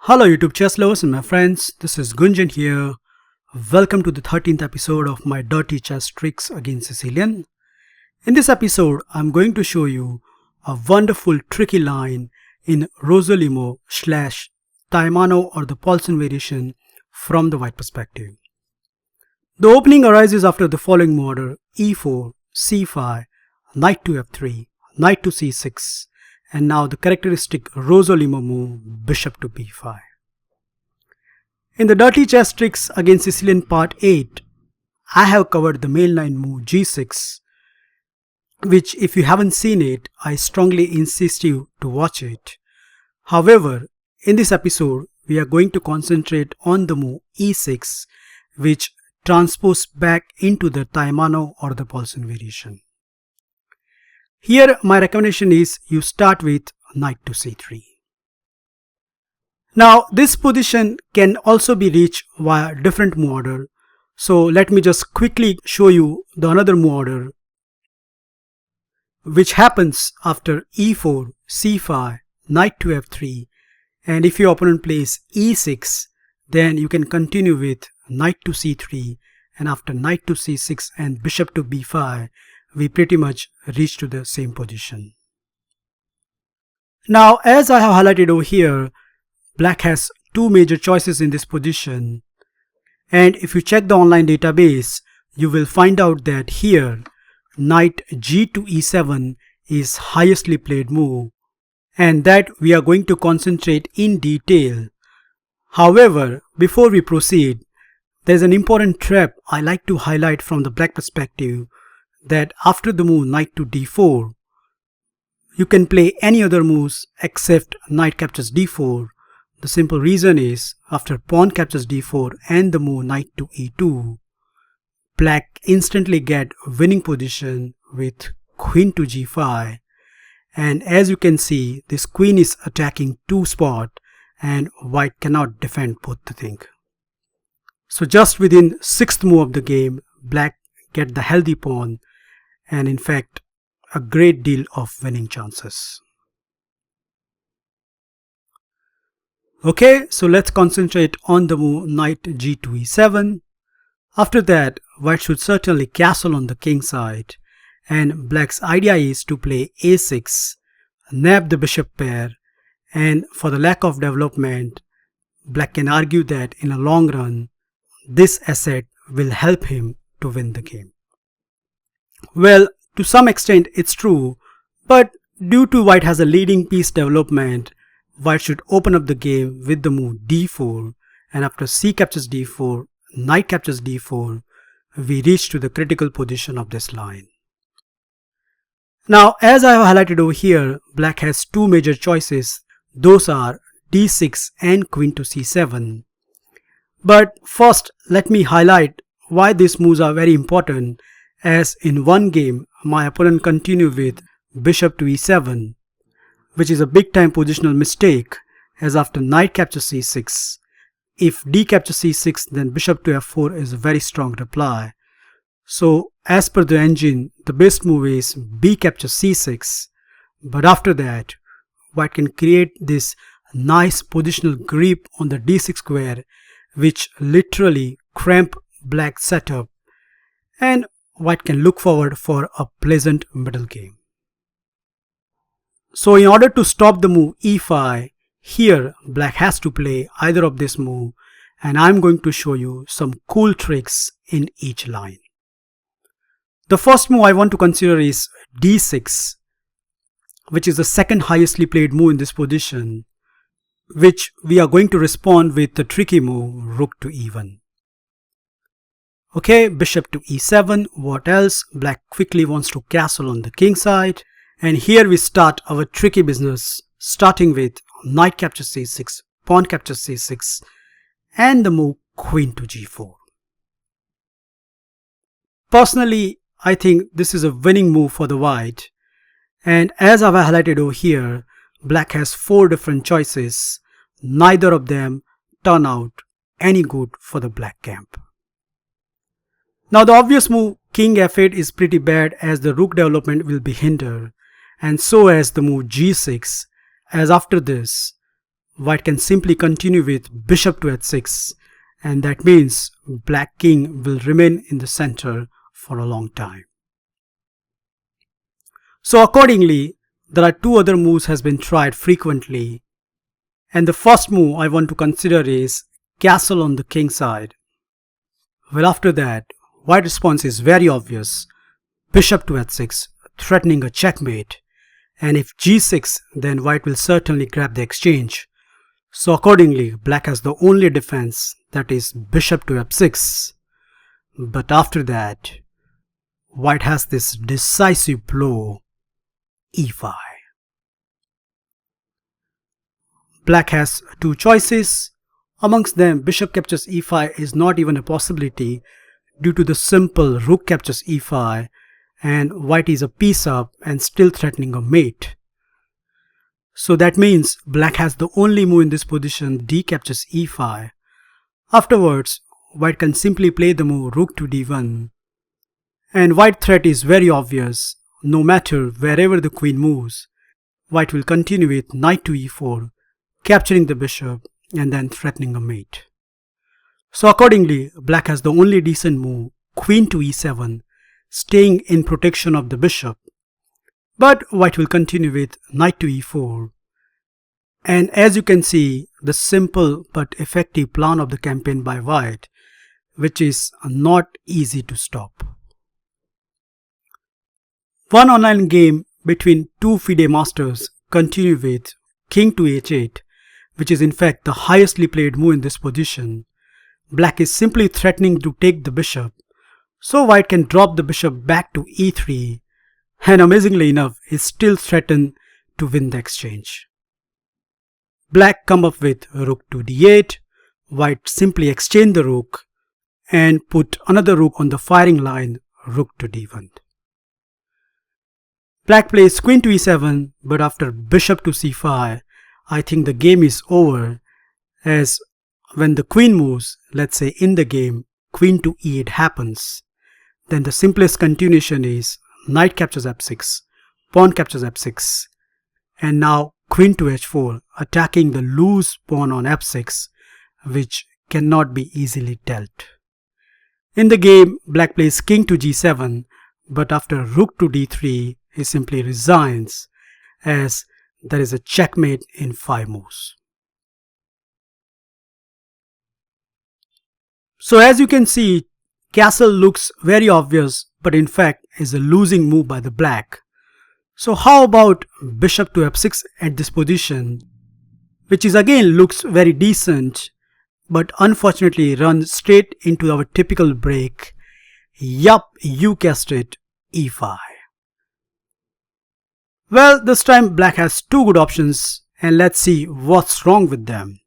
Hello YouTube chess lovers and my friends, this is Gunjan here. Welcome to the 13th episode of my dirty chess tricks against Sicilian. In this episode, I'm going to show you a wonderful tricky line in Rossolimo / Taimanov or the Paulsen variation from the white perspective. The opening arises after the following order: e4, c5, knight to f3, knight to c6, and now the characteristic Rossolimo move, bishop to b5. In the dirty chess tricks against Sicilian part 8, I have covered the main line move g6, which if you haven't seen it, I strongly insist you to watch it. However, in this episode, we are going to concentrate on the move e6, which transposes back into the Taimanov or the Paulsen variation. Here my recommendation is you start with knight to c3. Now this position can also be reached via different move order. So let me just quickly show you the another move order, which happens after e4, c5, knight to f3, and if your opponent plays e6, then you can continue with knight to c3, and after knight to c6 and bishop to b5, we pretty much reach to the same position. Now, as I have highlighted over here, black has two major choices in this position, and if you check the online database, you will find out that here knight g to e7 is highestly played move, and that we are going to concentrate in detail. However, before we proceed, there is an important trap I like to highlight from the black perspective, that after the move knight to d4, you can play any other moves except knight captures d4. The simple reason is, after pawn captures d4 and the move knight to e2, black instantly get winning position with queen to g5, and as you can see, this queen is attacking two spots and white cannot defend both the thing. So just within 6th move of the game, black get the healthy pawn and in fact a great deal of winning chances. Okay, so let's concentrate on the move knight g to e7. After that, white should certainly castle on the king side, and black's idea is to play a6, nab the bishop pair, and for the lack of development, black can argue that in a long run, this asset will help him to win the game. Well, to some extent it's true, but due to white has a leading piece development, white should open up the game with the move d4, and after c captures d4, knight captures d4, we reach to the critical position of this line. Now, as I have highlighted over here, black has two major choices. Those are d6 and queen to c7. But first, let me highlight why these moves are very important, as in one game, my opponent continued with bishop to e7, which is a big time positional mistake, as after knight captures c6, if d captures c6, then bishop to f4 is a very strong reply. So as per the engine, the best move is b captures c6, but after that, white can create this nice positional grip on the d6 square, which literally cramp black's setup, and white can look forward for a pleasant middle game. So in order to stop the move e5, here black has to play either of this move, and I'm going to show you some cool tricks in each line. The first move I want to consider is d6, which is the second highestly played move in this position, which we are going to respond with the tricky move rook to e1. Okay, bishop to e7, what else? Black quickly wants to castle on the king side, and here we start our tricky business, starting with knight captures c6, pawn captures c6, and the move queen to g4. Personally, I think this is a winning move for the white. And as I've highlighted over here, black has 4 different choices. Neither of them turn out any good for the black camp. Now the obvious move king f8 is pretty bad, as the rook development will be hindered, and so as the move g6, as after this white can simply continue with bishop to h6, and that means black king will remain in the center for a long time. So accordingly, there are 2 other moves has been tried frequently, and the first move I want to consider is castle on the king side. Well, after that, white response is very obvious: bishop to h6, threatening a checkmate, and if g6, then white will certainly grab the exchange. So accordingly, black has the only defense, that is bishop to f6. But after that, white has this decisive blow, e5. Black has 2 choices. Amongst them, bishop captures e5 is not even a possibility due to the simple rook captures e5, and white is a piece up and still threatening a mate. So that means black has the only move in this position, d captures e5. Afterwards, white can simply play the move rook to d1. And white threat is very obvious. No matter wherever the queen moves, white will continue with knight to e4, capturing the bishop and then threatening a mate. So accordingly, black has the only decent move, queen to e7, staying in protection of the bishop. But white will continue with knight to e4. And as you can see, the simple but effective plan of the campaign by white, which is not easy to stop. One online game between 2 FIDE masters continued with king to h8, which is in fact the highestly played move in this position. Black is simply threatening to take the bishop, so white can drop the bishop back to e3, and amazingly enough is still threatened to win the exchange. Black come up with rook to d8, white simply exchange the rook and put another rook on the firing line, rook to d1. Black plays queen to e7, but after bishop to c5, I think the game is over, as when the queen moves, let's say in the game, queen to e8 happens, then the simplest continuation is knight captures f6, pawn captures f6, and now queen to h4, attacking the loose pawn on f6, which cannot be easily dealt. In the game, black plays king to g7, but after rook to d3, he simply resigns, as there is a checkmate in 5 moves. So as you can see, castle looks very obvious, but in fact is a losing move by the black. So how about bishop to f6 at this position, which is again looks very decent, but unfortunately runs straight into our typical break. Yup, you guessed it, e5. Well, this time black has 2 good options, and let's see what's wrong with them.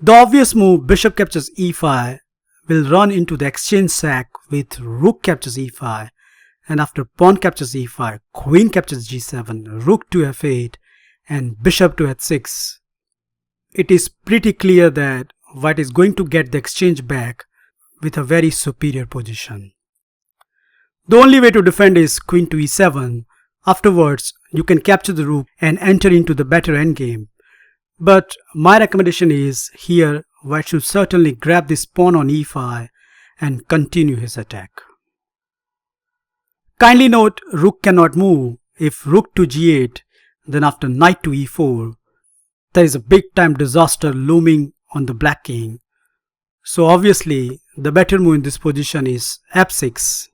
The obvious move bishop captures e5 will run into the exchange sack with rook captures e5, and after pawn captures e5, queen captures g7, rook to f8, and bishop to h6. It is pretty clear that white is going to get the exchange back with a very superior position. The only way to defend is queen to e7. Afterwards, you can capture the rook and enter into the better endgame. But my recommendation is here white should certainly grab this pawn on e5 and continue his attack. Kindly note, rook cannot move. If rook to g8, then after knight to e4, there is a big time disaster looming on the black king. So obviously, the better move in this position is f6.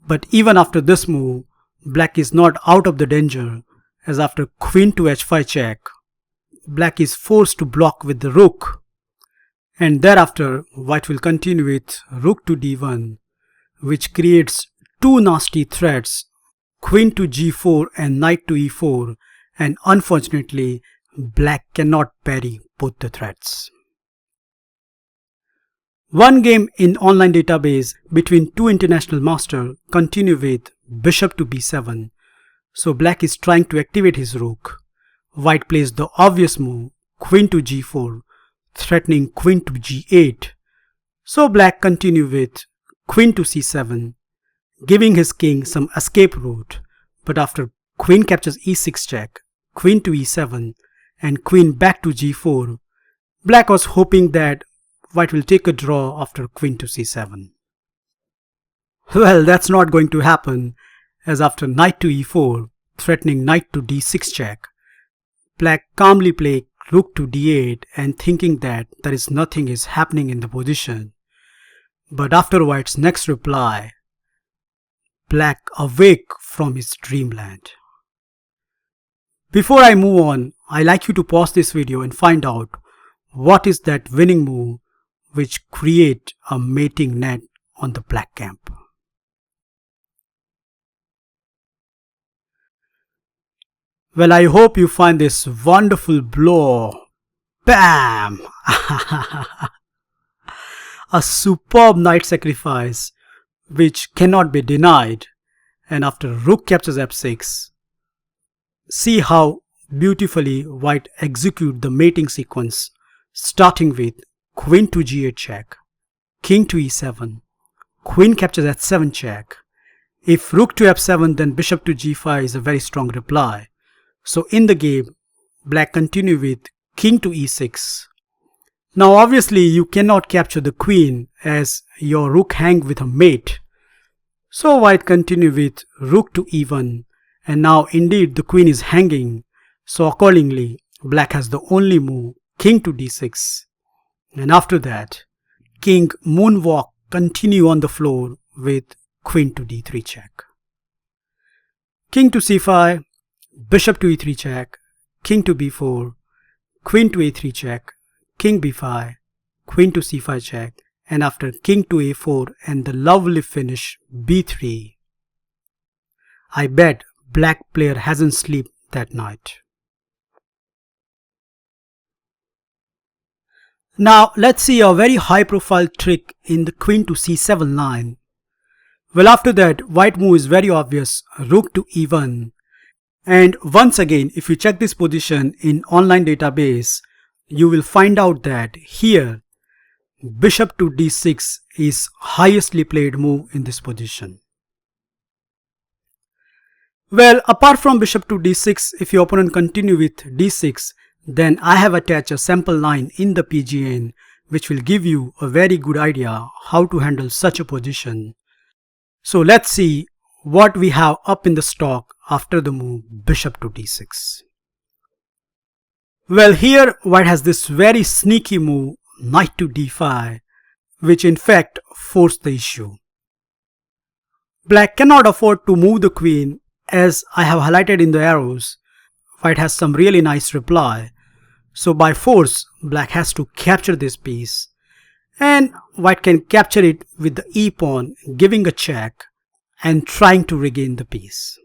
But even after this move, black is not out of the danger, as after queen to h5 check, black is forced to block with the rook. And thereafter, white will continue with rook to d1, which creates 2 nasty threats, queen to g4 and knight to e4, and unfortunately, black cannot parry both the threats. One game in online database between two international masters continue with bishop to b7. So black is trying to activate his rook. White plays the obvious move, queen to g4, threatening queen to g8. So black continue with queen to c7, giving his king some escape route. But after queen captures e6 check, queen to e7, and queen back to g4, black was hoping that white will take a draw after queen to c7. Well, that's not going to happen, as after knight to e4, threatening knight to d6 check, black calmly played rook to d8 and thinking that there is nothing is happening in the position. But after white's next reply, black awake from his dreamland. Before I move on, I like you to pause this video and find out what is that winning move which create a mating net on the black camp. Well, I hope you find this wonderful blow. Bam! A superb knight sacrifice which cannot be denied. And after rook captures f6, see how beautifully white execute the mating sequence, starting with queen to g8 check, king to e7, queen captures h7 check. If rook to f7, then bishop to g5 is a very strong reply. So in the game, black continue with king to e6. Now obviously you cannot capture the queen as your rook hang with a mate. So white continue with rook to e1, and now indeed the queen is hanging. So accordingly, black has the only move, king to d6. And after that, king moonwalk continue on the floor with queen to d3 check. King to c5, bishop to e3 check, king to b4, queen to a3 check, king b5, queen to c5 check, and after king to a4 and the lovely finish b3. I bet black player hasn't slept that night. Now let's see a very high profile trick in the queen to c7 line. Well, after that, white move is very obvious, rook to e1. And once again, if you check this position in online database, you will find out that here bishop to d6 is highestly played move in this position. Well, apart from bishop to d6, if your opponent continue with d6, then I have attached a sample line in the PGN which will give you a very good idea how to handle such a position. So let's see what we have up in the stock after the move bishop to d6. Well, here white has this very sneaky move knight to d5, which in fact forced the issue. Black cannot afford to move the queen, as I have highlighted in the arrows. White has some really nice reply. So by force, black has to capture this piece, and white can capture it with the e pawn, giving a check and trying to regain the piece.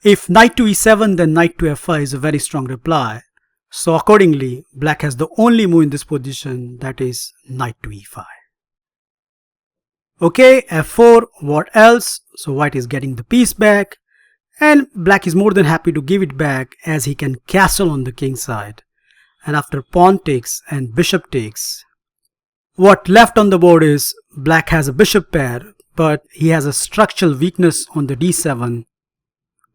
If knight to e7, then knight to f5 is a very strong reply. So accordingly, black has the only move in this position, that is knight to e5. Okay, f4, what else? So white is getting the piece back, and black is more than happy to give it back as he can castle on the king side. And after pawn takes and bishop takes, what left on the board is black has a bishop pair, but he has a structural weakness on the d7.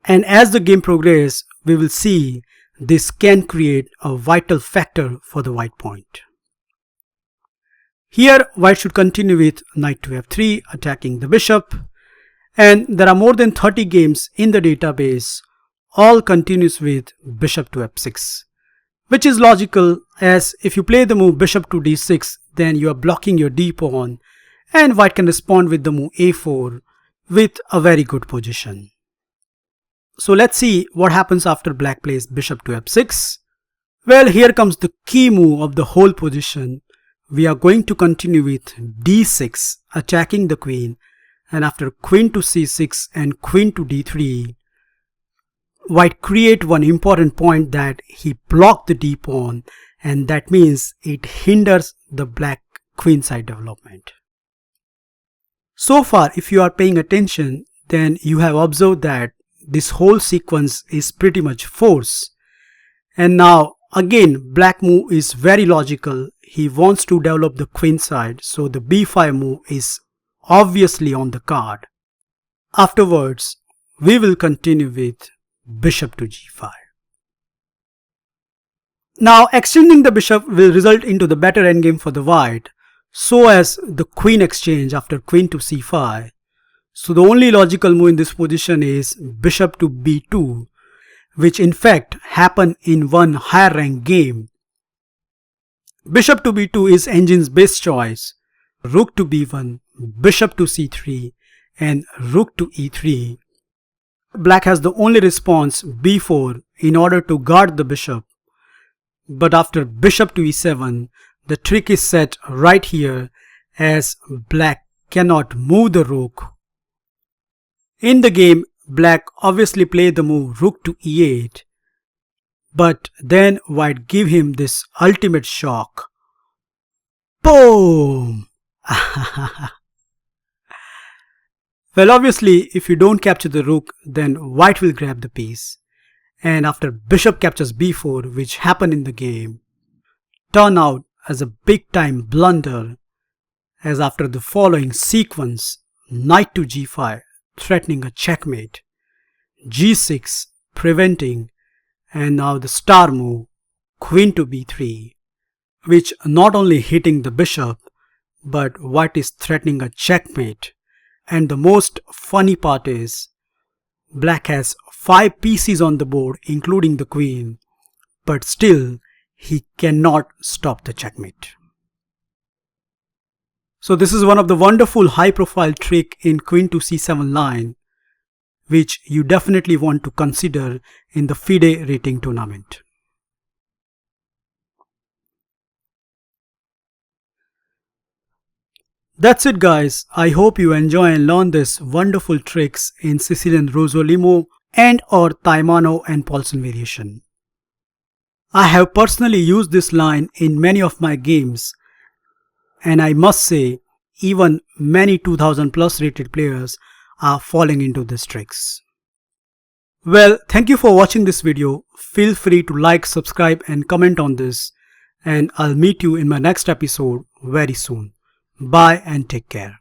And as the game progresses, we will see this can create a vital factor for the white point. Here white should continue with knight to f3, attacking the bishop. And there are more than 30 games in the database, all continues with bishop to f6, which is logical, as if you play the move bishop to d6, then you are blocking your d pawn, and white can respond with the move a4 with a very good position. So let's see what happens after black plays bishop to f6. Well, here comes the key move of the whole position. We are going to continue with d6, attacking the queen. And after queen to c6 and queen to d3, white create one important point, that he blocked the d pawn, and that means it hinders the black queenside development. So far, if you are paying attention, then you have observed that this whole sequence is pretty much force. And now again, black move is very logical. He wants to develop the queenside, so the b5 move is obviously on the card. Afterwards, we will continue with bishop to g5. Now extending the bishop will result into the better endgame for the white, so as the queen exchange after queen to c5. So the only logical move in this position is bishop to b2, which in fact happened in one higher rank game. Bishop to b2 is engine's best choice. Rook to b1, bishop to c3 and rook to e3. Black has the only response b4 in order to guard the bishop. But after bishop to e7, the trick is set right here, as black cannot move the rook. In the game, black obviously played the move rook to e8, but then white gave him this ultimate shock. Boom! Well, obviously, if you don't capture the rook, then white will grab the piece. And after bishop captures b4, which happened in the game, turn out as a big time blunder, as after the following sequence, knight to g5 threatening a checkmate, g6 preventing, and now the star move queen to b3, which not only hitting the bishop, but white is threatening a checkmate. And the most funny part is, black has 5 pieces on the board including the queen, but still he cannot stop the checkmate. So this is one of the wonderful high profile trick in queen to c7 line, which you definitely want to consider in the FIDE rating tournament. That's it guys. I hope you enjoy and learn these wonderful tricks in Sicilian Rossolimo and or Taimanov and Paulsen variation. I have personally used this line in many of my games, and I must say even many 2000 plus rated players are falling into these tricks. Well, thank you for watching this video. Feel free to like, subscribe and comment on this, and I'll meet you in my next episode very soon. Bye and take care.